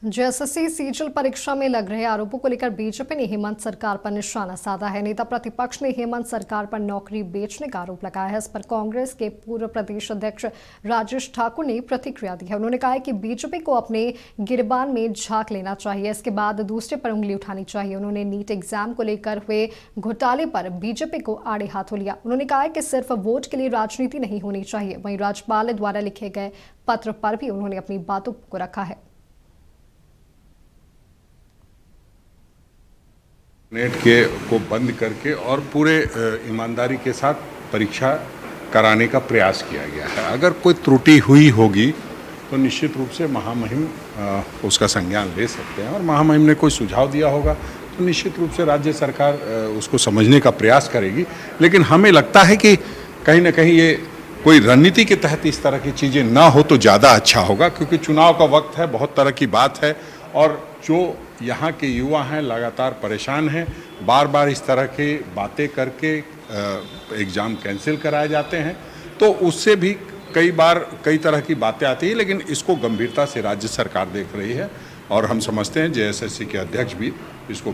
JSSC CGL परीक्षा में लग रहे आरोपों को लेकर बीजेपी ने हेमंत सरकार पर निशाना साधा है। नेता प्रतिपक्ष ने हेमंत सरकार पर नौकरी बेचने का आरोप लगाया है। इस पर कांग्रेस के पूर्व प्रदेश अध्यक्ष राजेश ठाकुर ने प्रतिक्रिया दी है। उन्होंने कहा है कि बीजेपी को अपने गिरबान में झांक लेना चाहिए, इसके बाद दूसरे पर उंगली उठानी चाहिए। उन्होंने नीट एग्जाम को लेकर हुए घोटाले पर बीजेपी को आड़े हाथों लिया। उन्होंने कहा है कि सिर्फ वोट के लिए राजनीति नहीं होनी चाहिए। वहीं राज्यपाल द्वारा लिखे गए पत्र पर भी उन्होंने अपनी बातों को रखा है। नेट के को बंद करके और पूरे ईमानदारी के साथ परीक्षा कराने का प्रयास किया गया है। अगर कोई त्रुटि हुई होगी तो निश्चित रूप से महामहिम उसका संज्ञान ले सकते हैं और महामहिम ने कोई सुझाव दिया होगा तो निश्चित रूप से राज्य सरकार उसको समझने का प्रयास करेगी। लेकिन हमें लगता है कि कहीं ना कहीं ये कोई रणनीति के तहत इस तरह की चीज़ें ना हो तो ज़्यादा अच्छा होगा, क्योंकि चुनाव का वक्त है, बहुत तरह की बात है और जो यहाँ के युवा हैं लगातार परेशान हैं। बार बार इस तरह की बातें करके एग्ज़ाम कैंसिल कराए जाते हैं, तो उससे भी कई बार कई तरह की बातें आती हैं। लेकिन इसको गंभीरता से राज्य सरकार देख रही है और हम समझते हैं जेएसएससी के अध्यक्ष भी इसको